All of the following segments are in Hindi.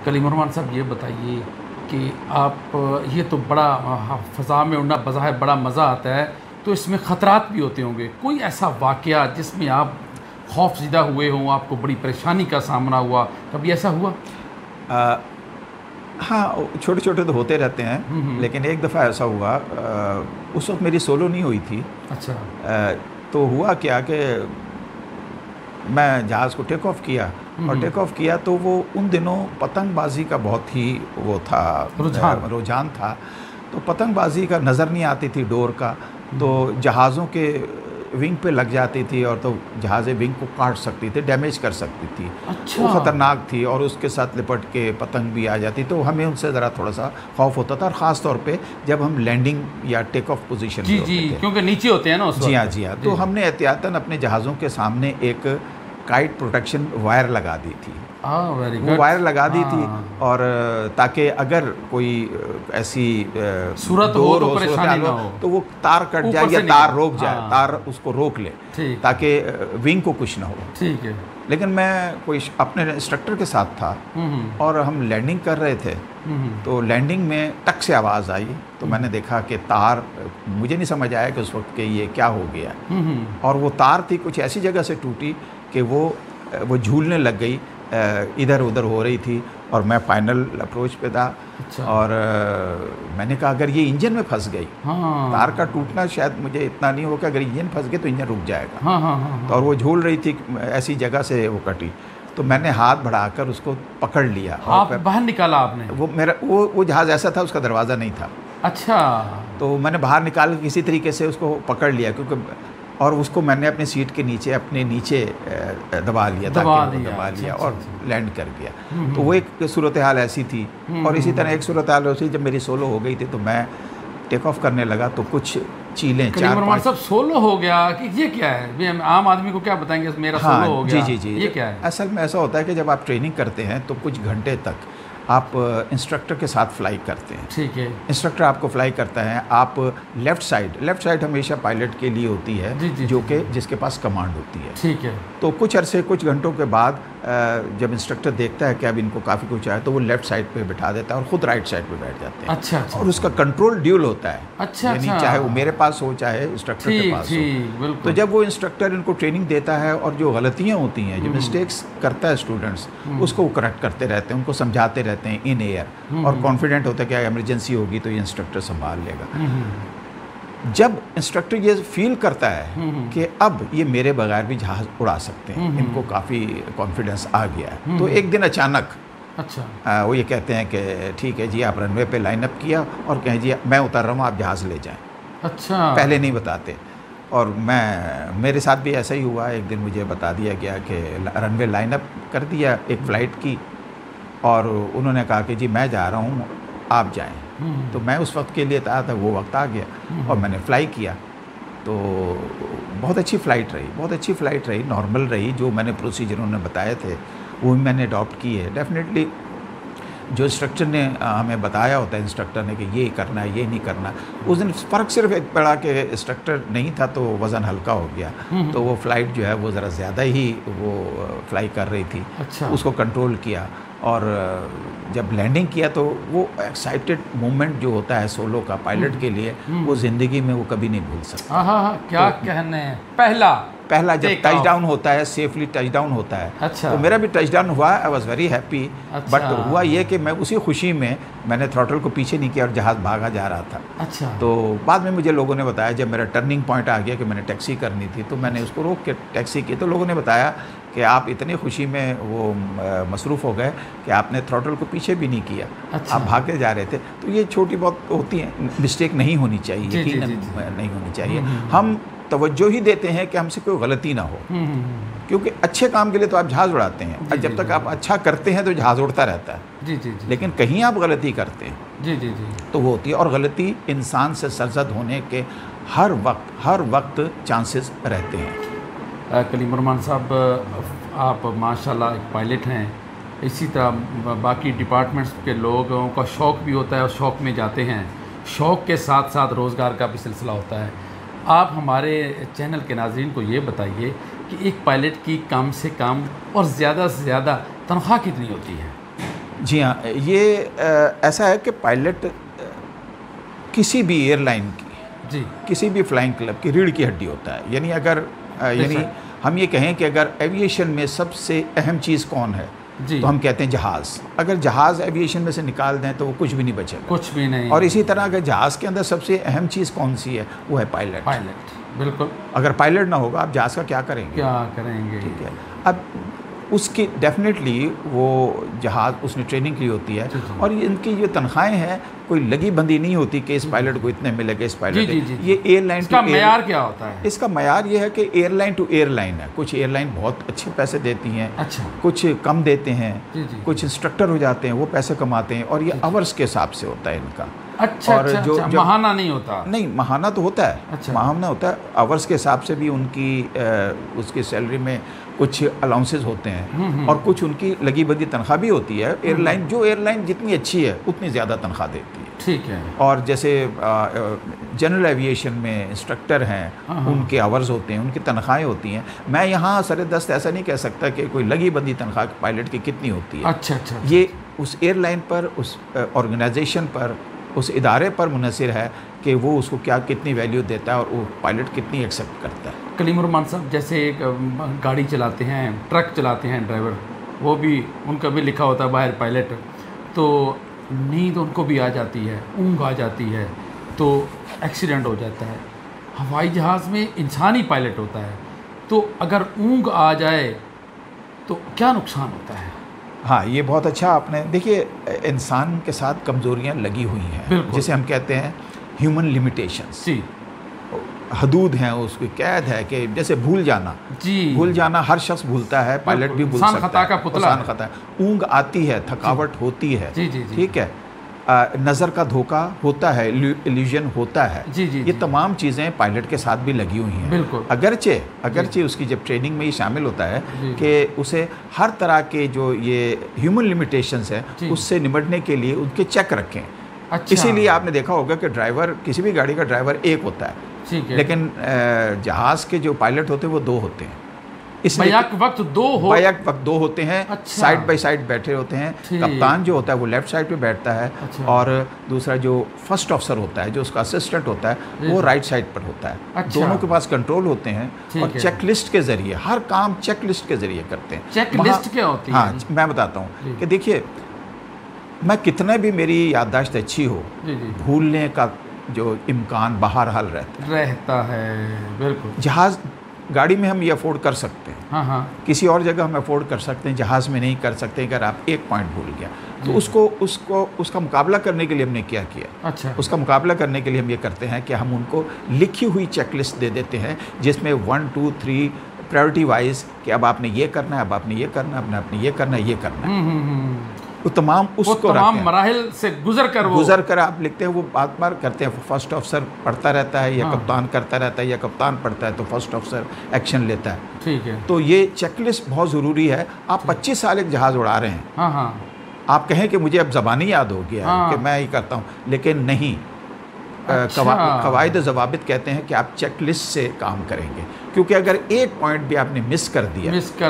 कलीम रहमान साहब, ये बताइए कि आप ये तो बड़ा फ़ज़ा में उड़ना बज़ाहिर बड़ा मज़ा आता है, तो इसमें ख़तरात भी होते होंगे। कोई ऐसा वाक़या जिसमें आप खौफ़ज़दा हुए हों, आपको बड़ी परेशानी का सामना हुआ, कभी ऐसा हुआ? हाँ, छोटे-छोटे तो होते रहते हैं, लेकिन एक दफ़ा ऐसा हुआ, उस वक़्त मेरी सोलो नहीं हुई थी। अच्छा। तो हुआ क्या कि मैं जहाज़ को टेक ऑफ़ किया और टेक ऑफ़ किया तो वो उन दिनों पतंगबाज़ी का बहुत ही वो था, रुझान था। तो पतंगबाज़ी का नज़र नहीं आती थी डोर का, तो जहाज़ों के विंग पे लग जाती थी और तो जहाज़ें विंग को काट सकती थी, डैमेज कर सकती थी। अच्छा। वो ख़तरनाक थी और उसके साथ लिपट के पतंग भी आ जाती, तो हमें उनसे ज़रा थोड़ा-सा खौफ होता था, और ख़ास तौर पे जब हम लैंडिंग या टेक ऑफ पोजीशन में होते थे। क्योंकि नीचे होते हैं ना उस वक्त। जी हाँ, जी हाँ। तो हमने एहतियातन अपने जहाज़ों के सामने एक काइट प्रोटेक्शन वायर लगा दी थी। वेरी वो गुड। वायर लगा दी थी, और ताकि अगर कोई ऐसी सूरत हो तो परेशानी ना हो, तो वो तार कट जाए या तार रोक जाए, तार उसको रोक ले, ताकि विंग को कुछ ना हो। ठीक है। लेकिन मैं कोई अपने इंस्ट्रक्टर के साथ था और हम लैंडिंग कर रहे थे, तो लैंडिंग में टक से आवाज़ आई, तो मैंने देखा कि तार, मुझे नहीं समझ आया कि उस वक्त के ये क्या हो गया, और वो तार थी कुछ ऐसी जगह से टूटी कि वो झूलने लग गई, इधर उधर हो रही थी, और मैं फाइनल अप्रोच पे था। अच्छा। और मैंने कहा अगर ये इंजन में फंस गई, तार का टूटना शायद मुझे इतना नहीं होगा, अगर इंजन फंस गई तो इंजन रुक जाएगा। तो और वो झूल रही थी ऐसी जगह से वो कटी, तो मैंने हाथ बढ़ाकर उसको पकड़ लिया। आप बाहर निकाला आपने? वो जहाज़ ऐसा था, उसका दरवाज़ा नहीं था। अच्छा। तो मैंने बाहर निकाल किसी तरीके से उसको पकड़ लिया, क्योंकि और उसको मैंने अपने सीट के नीचे अपने नीचे दबा लिया और लैंड कर गया। तो वो एक सूरत हाल ऐसी थी। और इसी तरह एक सूरत हाल ऐसी, जब मेरी सोलो हो गई थी तो मैं टेक ऑफ करने लगा, तो कुछ चीलें 4-5 सब सोलो हो गया कि ये क्या है, आम आदमी को क्या बताएंगे मेरा सोलो हो गया। जी, ये क्या है? असल में ऐसा होता है कि जब आप ट्रेनिंग करते हैं तो कुछ घंटे तक आप इंस्ट्रक्टर के साथ फ्लाई करते हैं। ठीक है। इंस्ट्रक्टर आपको फ्लाई करता है, आप लेफ़्ट साइड हमेशा पायलट के लिए होती है, जो कि जिसके पास कमांड होती है। ठीक है। तो कुछ घंटों के बाद जब इंस्ट्रक्टर देखता है कि अब इनको काफ़ी कुछ आया, तो वो लेफ़्ट साइड पे बिठा देता है और ख़ुद राइट साइड पे बैठ जाते हैं। अच्छा। और उसका कंट्रोल ड्यूल होता है। यानी चाहे वो मेरे पास हो चाहे इंस्ट्रक्टर के पास हो। तो जब वो इंस्ट्रक्टर इनको ट्रेनिंग देता है और जो गलतियाँ होती हैं, जो मिस्टेक्स करता है स्टूडेंट्स, उसको वो करेक्ट करते रहते हैं, उनको समझाते रहते हैं इन एयर, और कॉन्फिडेंट होता है कि इमरजेंसी होगी तो ये इंस्ट्रक्टर संभाल लेगा। जब इंस्ट्रक्टर ये फील करता है कि अब ये मेरे बगैर भी जहाज़ उड़ा सकते हैं, इनको काफ़ी कॉन्फिडेंस आ गया है, तो एक दिन अचानक वो ये कहते हैं कि ठीक है जी, आप रनवे पे लाइन अप किया और कहें जी मैं उतर रहा हूँ, आप जहाज़ ले जाएं। अच्छा। पहले नहीं बताते। और मेरे साथ भी ऐसा ही हुआ। एक दिन मुझे बता दिया गया कि रनवे लाइन अप कर दिया एक फ़्लाइट की, और उन्होंने कहा कि जी मैं जा रहा हूँ, आप जाएं। तो मैं उस वक्त के लिए था, वो वक्त आ गया और मैंने फ़्लाई किया। तो बहुत अच्छी फ़्लाइट रही, नॉर्मल रही। जो मैंने प्रोसीजर उन्होंने बताए थे वो मैंने अडॉप्ट की है। डेफिनेटली जो इंस्ट्रक्टर ने हमें बताया होता है, इंस्ट्रक्टर ने कि ये करना है, ये नहीं करना। उस दिन फ़र्क सिर्फ एक पड़ा कि इंस्ट्रक्टर नहीं था तो वज़न हल्का हो गया, तो वो फ़्लाइट जो है वो ज़रा ज़्यादा ही वो फ्लाई कर रही थी। अच्छा। उसको कंट्रोल किया, और जब लैंडिंग किया तो वो एक्साइटेड मोमेंट जो होता है सोलो का पायलट के लिए, वो ज़िंदगी में वो कभी नहीं भूल सकता। क्या कहने हैं। पहला जब टच डाउन होता है, सेफली टच डाउन होता है। अच्छा। तो मेरा भी टच डाउन हुआ, I was very happy. But हुआ ये कि मैं उसी खुशी में मैंने थ्रॉटल को पीछे नहीं किया और जहाज़ भागा जा रहा था। अच्छा। तो बाद में मुझे लोगों ने बताया, जब मेरा टर्निंग पॉइंट आ गया कि मैंने टैक्सी करनी थी, तो मैंने उसको रोक के टैक्सी की, तो लोगों ने बताया कि आप इतनी खुशी में वो मसरूफ़ हो गए कि आपने थ्रॉटल को पीछे भी नहीं किया। अच्छा। आप भागते जा रहे थे। तो ये छोटी बहुत होती हैं, मिस्टेक नहीं होनी चाहिए, यकीन नहीं होनी चाहिए। हम तवज्जो ही देते हैं कि हमसे कोई गलती ना हो, क्योंकि अच्छे काम के लिए तो आप जहाज़ उड़ाते हैं, और जब तक आप अच्छा करते हैं तो जहाज़ उड़ता रहता है। लेकिन कहीं आप गलती करते हैं तो वो होती है, और गलती इंसान से सरजद होने के हर वक्त चांसेस रहते हैं। कलीम रहमान साहब, आप माशाल्लाह एक पायलट हैं। इसी तरह बाकी डिपार्टमेंट्स के लोगों का शौक़ भी होता है और शौक़ में जाते हैं, शौक़ के साथ साथ रोज़गार का भी सिलसिला होता है। आप हमारे चैनल के नाज़रीन को ये बताइए कि एक पायलट की कम से कम और ज़्यादा से ज़्यादा तनख्वाह कितनी होती है? जी हाँ, ये ऐसा है कि पायलट किसी भी एयरलाइन की, जी, किसी भी फ्लाइंग क्लब की रीढ़ की हड्डी होता है। यानी अगर यानी हम ये कहें कि अगर एविएशन में सबसे अहम चीज़ कौन है, तो हम कहते हैं जहाज़। अगर जहाज़ एविएशन में से निकाल दें तो वो कुछ भी नहीं बचेगा, कुछ भी नहीं। और इसी तरह अगर जहाज़ के अंदर सबसे अहम चीज़ कौन सी है, वो है पायलट। बिल्कुल। अगर पायलट ना होगा आप जहाज़ का क्या करेंगे? ठीक है। अब उसकी डेफिनेटली वो जहाज़ उसने ट्रेनिंग की होती है, और इनकी जो तनख्वाहें हैं कोई लगी बंदी नहीं होती कि इस पायलट को इतने मिलेंगे, इस पायलट ये एयरलाइन का मयार क्या होता है? इसका मयार ये है कि एयरलाइन टू एयरलाइन है। कुछ एयरलाइन बहुत अच्छे पैसे देती हैं, अच्छा, कुछ कम देते हैं, कुछ इंस्ट्रक्टर हो जाते हैं वो पैसे कमाते हैं, और ये आवर्स के हिसाब से होता है इनका। अच्छा, और जो महाना नहीं होता? नहीं, महाना तो होता है। अच्छा। महाना होता है, आवर्स के हिसाब से भी उनकी उसकी सैलरी में कुछ अलाउंसेस होते हैं, और कुछ उनकी लगी बंदी तनख्वाह भी होती है। एयरलाइन जो एयरलाइन जितनी अच्छी है उतनी ज़्यादा तनख्वाह देती है। ठीक है। और जैसे जनरल एविएशन में इंस्ट्रक्टर हैं, उनके आवर्स होते हैं, उनकी तनख्वाहें होती हैं। मैं यहाँ सरेदस्त ऐसा नहीं कह सकता कि कोई लगी बंदी तनख्वाह पायलट की कितनी होती है। अच्छा। ये उस एयरलाइन पर, उस ऑर्गेनाइजेशन पर, उस इदारे पर मुनहसिर है कि वो उसको क्या कितनी वैल्यू देता है और वो पायलट कितनी एक्सेप्ट करता है। कलीमुरमान साहब, जैसे एक गाड़ी चलाते हैं, ट्रक चलाते हैं ड्राइवर, वो भी उनका भी लिखा होता है बाहर पायलट, तो नींद उनको भी आ जाती है, ऊँघ आ जाती है, तो एक्सीडेंट हो जाता है। हवाई जहाज़ में इंसानी पायलट होता है, तो अगर ऊँघ आ जाए तो क्या नुकसान होता है? हाँ, ये बहुत अच्छा आपने, देखिए इंसान के साथ कमज़ोरियाँ लगी हुई हैं, जिसे हम कहते हैं ह्यूमन लिमिटेशंस। जी, हदूद हैं, उसकी कैद है कि जैसे भूल जाना, भूल जाना हर शख्स भूलता है, पायलट भी भूल सकता है। खता का पुतला है। ऊँघ आती है, थकावट होती है, ठीक है, नज़र का धोखा होता है, इल्यूजन होता है। ये तमाम चीज़ें पायलट के साथ भी लगी हुई हैं। अगरचे उसकी जब ट्रेनिंग में ये शामिल होता है कि उसे हर तरह के जो ये ह्यूमन लिमिटेशंस हैं उससे निपटने के लिए उनके चेक रखें। अच्छा। इसीलिए आपने देखा होगा कि ड्राइवर, किसी भी गाड़ी का ड्राइवर एक होता है, लेकिन जहाज़ के जो पायलट होते हैं वो दो होते हैं। बैक वक्त दो होते हैं। अच्छा। साइड बाय साइड बैठे होते हैं। कप्तान जो होता है वो लेफ्ट साइड पे बैठता है। अच्छा। और दूसरा जो फर्स्ट ऑफिसर होता है, जो उसका असिस्टेंट होता है, वो राइट साइड पर होता है। अच्छा। दोनों के पास कंट्रोल होते हैं, और चेकलिस्ट के जरिए हर काम चेकलिस्ट के जरिए करते हैं। चेकलिस्ट क्या होती है? हाँ, मैं बताता हूँ कि देखिए, मैं कितना भी मेरी याददाश्त अच्छी हो, भूलने का जो इम्कान बहरहाल रहता है। बिल्कुल। जहाज़ गाड़ी में हम ये अफोर्ड कर सकते हैं। हाँ। किसी और जगह हम अफोर्ड कर सकते हैं, जहाज़ में नहीं कर सकते। अगर आप एक पॉइंट भूल गया तो उसका मुकाबला करने के लिए हमने क्या किया? अच्छा। उसका मुकाबला करने के लिए हम ये करते हैं कि हम उनको लिखी हुई चेकलिस्ट दे देते हैं, जिसमें 1 2 3 प्रायोरिटी वाइज कि अब आपने ये करना है, अब आपने ये करना है, आपने ये करना है, ये करना है। तो तमाम उसको तमाम मराहिल से गुजर कर आप लिखते हैं। वो बात बार करते हैं। फर्स्ट ऑफिसर पढ़ता रहता है, या कप्तान करता रहता है, या कप्तान पढ़ता है तो फर्स्ट ऑफिसर एक्शन लेता है। ठीक है। तो ये चेकलिस्ट बहुत ज़रूरी है। आप 25 साल एक जहाज़ उड़ा रहे हैं। हाँ। आप कहें कि मुझे अब ज़बानी याद हो गया कि मैं ये करता हूँ, लेकिन नहीं। कवायद ज़वाबित कहते हैं कि आप चेकलिस्ट से काम करेंगे, क्योंकि अगर एक पॉइंट भी आपने मिस कर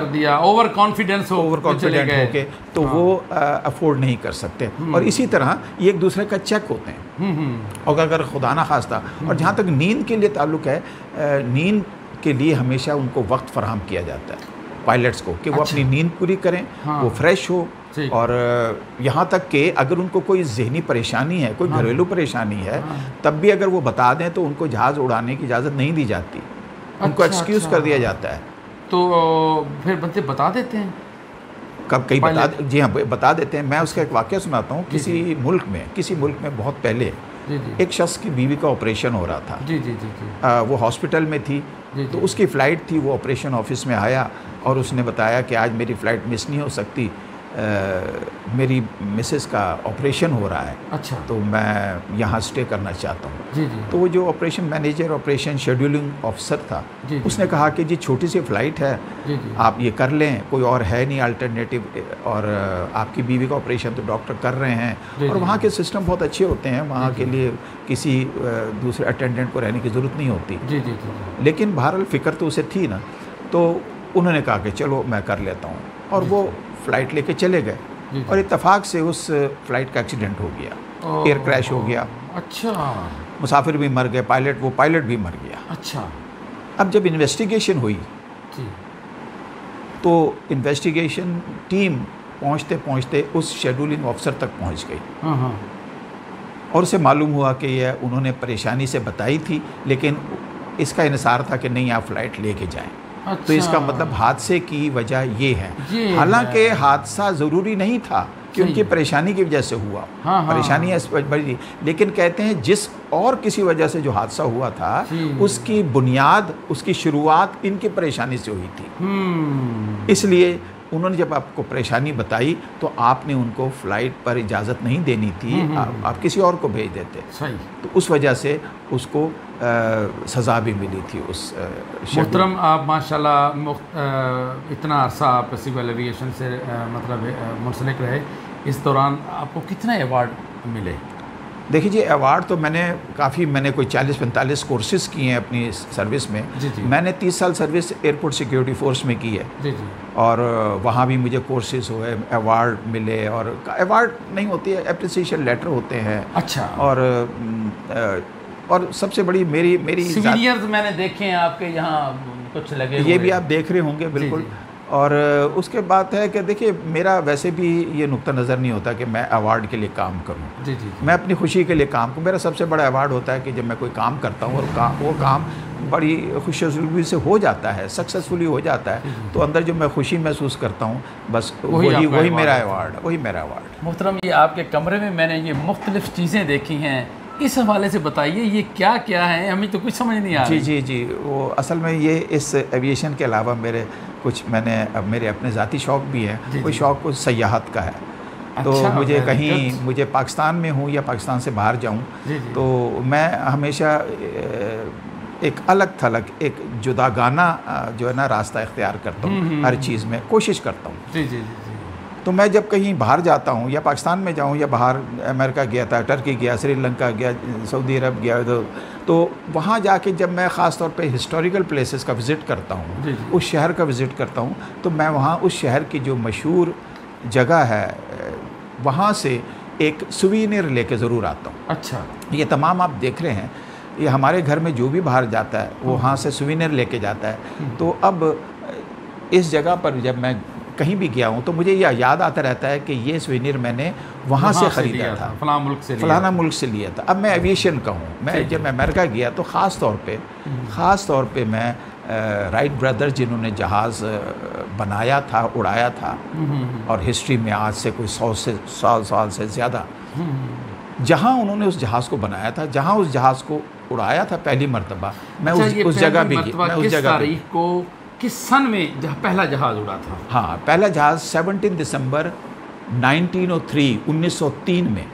दिया, ओवर कॉन्फिडेंस होके, तो वो अफोर्ड नहीं कर सकते। और इसी तरह ये एक दूसरे का चेक होते हैं। और अगर खुदा ना खास्ता, और जहाँ तक नींद के लिए ताल्लुक़ है, नींद के लिए हमेशा उनको वक्त फराहम किया जाता है पायलट्स को, कि वो अपनी नींद पूरी करें, वो फ्रेश हो। और यहाँ तक कि अगर उनको कोई जहनी परेशानी है, कोई घरेलू परेशानी है, तब भी अगर वो बता दें तो उनको जहाज़ उड़ाने की इजाज़त नहीं दी जाती। उनको एक्सक्यूज़ कर दिया जाता है। तो फिर बंदे बता देते हैं कब कई जी हाँ, बता देते हैं। मैं उसका एक वाक़या सुनाता हूँ। किसी मुल्क में बहुत पहले एक शख्स की बीवी का ऑपरेशन हो रहा था। वो हॉस्पिटल में थी, तो उसकी फ़्लाइट थी। वो ऑपरेशन ऑफिस में आया और उसने बताया कि आज मेरी फ़्लाइट मिस नहीं हो सकती, मेरी मिसेस का ऑपरेशन हो रहा है। अच्छा। तो मैं यहाँ स्टे करना चाहता हूँ। तो वो जो operation manager, operation scheduling officer था, उसने कहा कि जी छोटी सी फ़्लाइट है, आप ये कर लें, कोई और है नहीं अल्टरनेटिव, और आपकी बीवी का ऑपरेशन तो डॉक्टर कर रहे हैं, और वहाँ के सिस्टम बहुत अच्छे होते हैं, वहाँ के लिए किसी दूसरे अटेंडेंट को रहने की ज़रूरत नहीं होती। लेकिन बहरहाल फ़िक्र तो उसे थी ना, तो उन्होंने कहा कि चलो मैं कर लेता हूँ, और वो फ़्लाइट लेके चले गए। और इत्तेफाक से उस फ़्लाइट का एक्सीडेंट हो गया, एयर क्रैश हो गया। अच्छा। मुसाफिर भी मर गए, पायलट भी मर गया। अच्छा। अब जब इन्वेस्टिगेशन हुई तो इन्वेस्टिगेशन टीम पहुंचते पहुंचते उस शेड्यूलिंग ऑफिसर तक पहुंच गई। हाँ। और उसे मालूम हुआ कि यह उन्होंने परेशानी से बताई थी, लेकिन इसका इनसार था कि नहीं आप फ़्लाइट लेके जाएं। अच्छा। तो इसका मतलब हादसे की वजह ये है। हालांकि हादसा ज़रूरी नहीं था कि उनकी परेशानी की वजह से हुआ। हाँ। परेशानी बड़ी, लेकिन कहते हैं जिस और किसी वजह से जो हादसा हुआ था उसकी बुनियाद, उसकी शुरुआत इनकी परेशानी से हुई थी। इसलिए उन्होंने जब आपको परेशानी बताई तो आपने उनको फ़्लाइट पर इजाज़त नहीं देनी थी, आप किसी और को भेज देते। सही। तो उस वजह से उसको सज़ा भी मिली थी उस मोहतरम, आप माशाल्लाह इतना अरसा आप सिविल एविएशन से मतलब मुंसलिक रहे, इस दौरान आपको कितने अवार्ड मिले? देखिए जी, अवार्ड तो मैंने कोई 40-45 कोर्सेज़ किए हैं अपनी सर्विस में। जी। मैंने 30 साल सर्विस एयरपोर्ट सिक्योरिटी फोर्स में की है। जी। और वहाँ भी मुझे कोर्सेज़ हुए, अवार्ड मिले, और अवार्ड नहीं होती है, एप्रिसिएशन लेटर होते हैं। अच्छा। और सबसे बड़ी मेरी सिविलियंस मैंने देखे हैं आपके यहाँ कुछ लगे हुए, ये भी आप देख रहे होंगे बिल्कुल। जी। और उसके बात है कि देखिए, मेरा वैसे भी ये नुक्ता नज़र नहीं होता कि मैं अवार्ड के लिए काम करूं। जी। मैं अपनी खुशी के लिए काम करूं। मेरा सबसे बड़ा अवार्ड होता है कि जब मैं कोई काम करता हूं और वो काम बड़ी खुशनुमा से हो जाता है, सक्सेसफुली हो जाता है, तो अंदर जो मैं खुशी महसूस करता हूं, बस वही मेरा अवार्ड। मोहतरम, ये आपके कमरे में मैंने ये मुख्तलिफ़ चीज़ें देखी हैं, इस हवाले से बताइए ये क्या क्या है, हमें तो कुछ समझ नहीं आ रही। जी। वो असल में ये इस एविएशन के अलावा मेरे अपने ज़ाती शौक़ भी हैं। कोई शौक़ कुछ सयाहत का है। तो मुझे कहीं, मुझे पाकिस्तान में हूँ या पाकिस्तान से बाहर जाऊँ, तो मैं हमेशा एक अलग थलग, एक जुदागाना जो है ना रास्ता इख्तियार करता हूँ। हर चीज़ में कोशिश करता हूँ। जी। तो मैं जब कहीं बाहर जाता हूँ, या पाकिस्तान में जाऊँ या बाहर अमेरिका गया था, टर्की गया, श्रीलंका गया, सऊदी अरब गया, तो वहाँ जाके जब मैं ख़ास तौर पे हिस्टोरिकल प्लेसेस का विज़िट करता हूँ, उस शहर का विज़िट करता हूँ, तो मैं वहाँ उस शहर की जो मशहूर जगह है वहाँ से एक सुवीनियर लेके ज़रूर आता हूँ। अच्छा। ये तमाम आप देख रहे हैं, ये हमारे घर में जो भी बाहर जाता है वो वहाँ से सुवीनियर लेके जाता है। तो अब इस जगह पर जब मैं कहीं भी गया हूँ तो मुझे यह याद आता रहता है कि ये सुवेनिर मैंने वहाँ से ख़रीदा था, फलाना मुल्क से लिया था। अब मैं एविएशन का हूँ। मैं जब अमेरिका गया तो ख़ास तौर पे मैं राइट ब्रदर्स, जिन्होंने जहाज़ बनाया था, उड़ाया था, और हिस्ट्री में आज से कोई 100 साल से ज़्यादा, जहाँ उन्होंने उस जहाज़ को बनाया था, जहाँ उस जहाज़ को उड़ाया था पहली मरतबा, मैं उस जगह भी गया। किस सन में पहला जहाज़ उड़ा था? हाँ, पहला जहाज़ 17 दिसंबर 1903 में।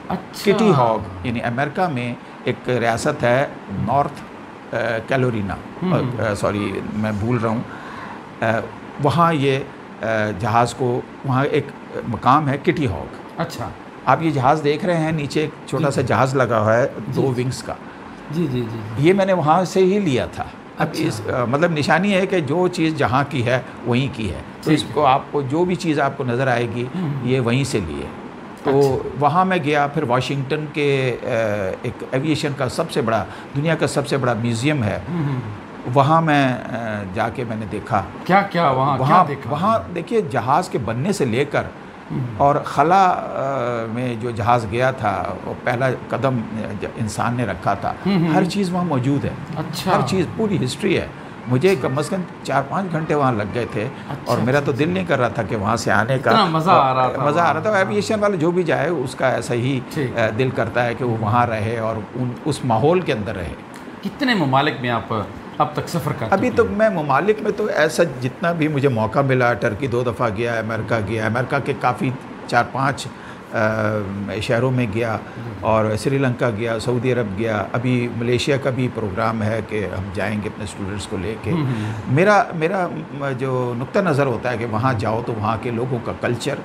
अच्छा। किटी हॉग, यानी अमेरिका में एक रियासत है नॉर्थ कैरोलिना, सॉरी मैं भूल रहा हूँ, वहाँ ये जहाज़ को, वहाँ एक मकाम है किटी हॉग। अच्छा। आप ये जहाज़ देख रहे हैं, नीचे एक छोटा सा जहाज़ लगा हुआ है 2 विंग्स का। जी। ये मैंने वहाँ से ही लिया था। अब इस मतलब निशानी है कि जो चीज़ जहाँ की है वहीं की है, तो इसको आपको जो भी चीज़ आपको नज़र आएगी ये वहीं से लिए। तो वहाँ मैं गया, फिर वाशिंगटन के एक एविएशन का सबसे बड़ा, दुनिया का सबसे बड़ा म्यूज़ियम है, वहाँ मैं जाके मैंने देखा क्या वहाँ देखिए, जहाज़ के बनने से लेकर और खला में जो जहाज़ गया था, वो पहला कदम इंसान ने रखा था, हर चीज़ वहाँ मौजूद है। अच्छा। हर चीज़, पूरी हिस्ट्री है। मुझे कम से कम 4-5 घंटे वहाँ लग गए थे। अच्छा। और मेरा तो दिल नहीं कर रहा था कि वहाँ से आने का, मज़ा आ रहा था। एविएशन वाला जो भी जाए उसका ऐसा ही दिल करता है कि वो वहाँ रहे और उस माहौल के अंदर रहे। कितने ममालिक में आप अब तक सफ़र कर? अभी तो मैं ममालिक में तो ऐसा जितना भी मुझे मौका मिला, टर्की 2 दफ़ा गया, अमेरिका गया, अमेरिका के काफ़ी 4-5 शहरों में गया, और श्रीलंका गया, सऊदी अरब गया। अभी मलेशिया का भी प्रोग्राम है कि हम जाएंगे अपने स्टूडेंट्स को लेके। मेरा जो नुक्ता नज़र होता है कि वहाँ जाओ तो वहाँ के लोगों का कल्चर,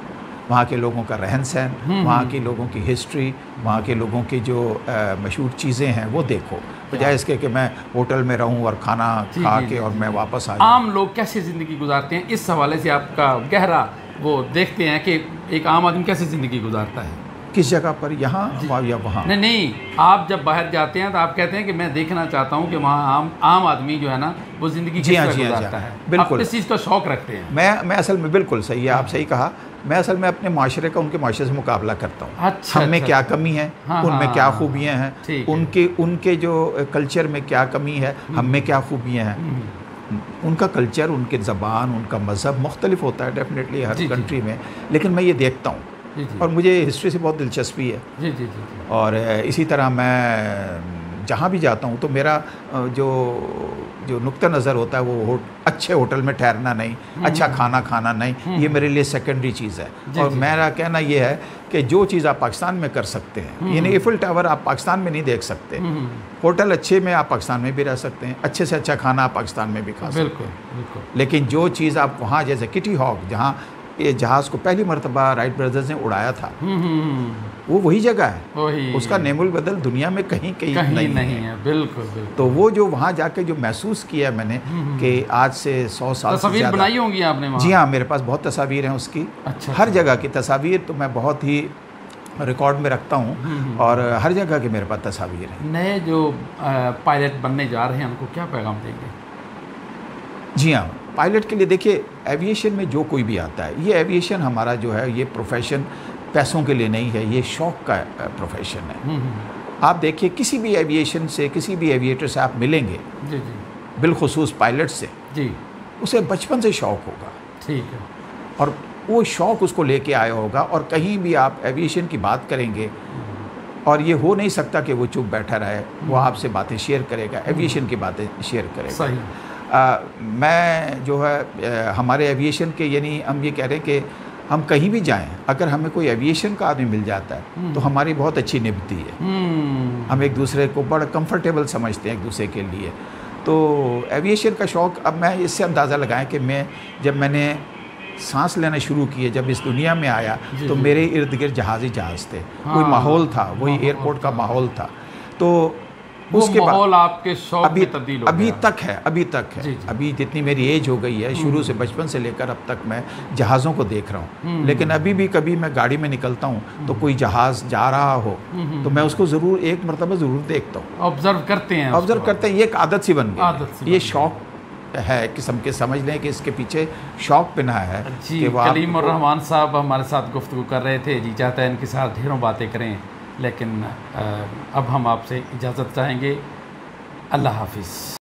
वहाँ के लोगों का रहन सहन, वहाँ के लोगों की हिस्ट्री, वहाँ के लोगों की जो मशहूर चीज़ें हैं वो देखो, बजाय इसके कि मैं होटल में रहूँ और खाना खा के और मैं वापस आ जाऊँ। आम लोग कैसे ज़िंदगी गुजारते हैं, इस हवाले से आपका गहरा वो देखते हैं कि एक आम आदमी कैसे ज़िंदगी गुजारता है, किस जगह पर, यहाँ या वहाँ। नहीं, आप जब बाहर जाते हैं तो आप कहते हैं कि मैं देखना चाहता हूँ कि वहाँ आम आदमी जो है ना वो ज़िंदगी किस तरह गुजारता है। बिल्कुल, इस चीज़ का शौक़ रखते हैं। मैं असल में, बिल्कुल सही है, आप सही कहा, मैं असल में अपने माशरे का उनके माशरे से मुकाबला करता हूँ। अच्छा, हम में क्या कमी है, उनमें क्या खूबियाँ हैं, उनके जो कल्चर में क्या कमी है, हम में क्या खूबियाँ हैं। उनका कल्चर, उनके ज़बान, उनका मज़हब मुख्तलिफ होता है डेफिनेटली हर कंट्री में, लेकिन मैं ये देखता हूँ और मुझे हिस्ट्री से बहुत दिलचस्पी है। जी जी जी। और इसी तरह मैं जहाँ भी जाता हूँ तो मेरा जो नुक्ता नज़र होता है वो अच्छे होटल में ठहरना नहीं, अच्छा खाना खाना नहीं, ये मेरे लिए सेकेंडरी चीज़ है। और मेरा कहना ये है कि जो चीज़ आप पाकिस्तान में कर सकते हैं, यानी एफिल टावर आप पाकिस्तान में नहीं देख सकते, होटल अच्छे में आप पाकिस्तान में भी रह सकते हैं, अच्छे से अच्छा खाना आप पाकिस्तान में भी खा सकते हैं, लेकिन जो चीज़ आप वहाँ, जैसे किटी हॉक जहाँ ये जहाज़ को पहली मरतबा राइट ब्रदर्स ने उड़ाया था, वो वही जगह है, उसका नेमुल बदल दुनिया में कहीं नहीं है। बिल्कुल। तो वो जो वहाँ जाके जो महसूस किया मैंने कि आज से 100 साल से तस्वीर बनाई होंगी आपने वहाँ? जी हाँ, मेरे पास बहुत तस्वीर हैं उसकी। अच्छा, हर जगह की तस्वीर तो मैं बहुत ही रिकॉर्ड में रखता हूँ और हर जगह के मेरे पास तस्वीर हैं। नए जो पायलट बनने जा रहे हैं उनको क्या पैगाम देंगे? जी हाँ, पायलट के लिए देखिए, एविएशन में जो कोई भी आता है, ये एविएशन हमारा जो है ये प्रोफेशन पैसों के लिए नहीं है, ये शौक़ का प्रोफेशन है। आप देखिए किसी भी एविएशन से, किसी भी एविएटर से आप मिलेंगे, जी जी, बिलखुसूस पायलट से, जी, उसे बचपन से शौक़ होगा। ठीक है। और वो शौक़ उसको लेके आया होगा, और कहीं भी आप एविएशन की बात करेंगे और ये हो नहीं सकता कि वो चुप बैठा रहे, वो आपसे बातें शेयर करेगा, एविएशन की बातें शेयर करेगा। सही। मैं जो है हमारे एविएशन के, यानी हम ये कह रहे हैं कि हम कहीं भी जाएं, अगर हमें कोई एविएशन का आदमी मिल जाता है तो हमारी बहुत अच्छी निभती है। हम एक दूसरे को बड़ा कंफर्टेबल समझते हैं एक दूसरे के लिए। तो एविएशन का शौक़, अब मैं इससे अंदाज़ा लगाएं कि जब मैंने सांस लेना शुरू किए, जब इस दुनिया में आया, तो मेरे इर्द गिर्द जहाज़ थे, कोई माहौल था, वही एयरपोर्ट का माहौल था। तो उसके माहौल आपके शौक में तब्दील हो गया। अभी तक है। जी। अभी जितनी मेरी एज हो गई है, शुरू से बचपन से लेकर अब तक मैं जहाज़ों को देख रहा हूँ, लेकिन अभी भी कभी मैं गाड़ी में निकलता हूँ तो कोई जहाज़ जा रहा हो तो मैं उसको ज़रूर एक मरतबा ज़रूर देखता हूँ। ऑब्ज़र्व करते हैं, ये एक आदत सी बन गई, ये शौक़ है किस्म के, समझ लें कि इसके पीछे शौक़ बिना है। जी, कलीम उर रहमान साहब हमारे साथ गुफ्तगू कर रहे थे। जी चाहता है इनके साथ ढेरों बातें करें, लेकिन अब हम आपसे इजाज़त चाहेंगे। अल्लाह हाफिज़।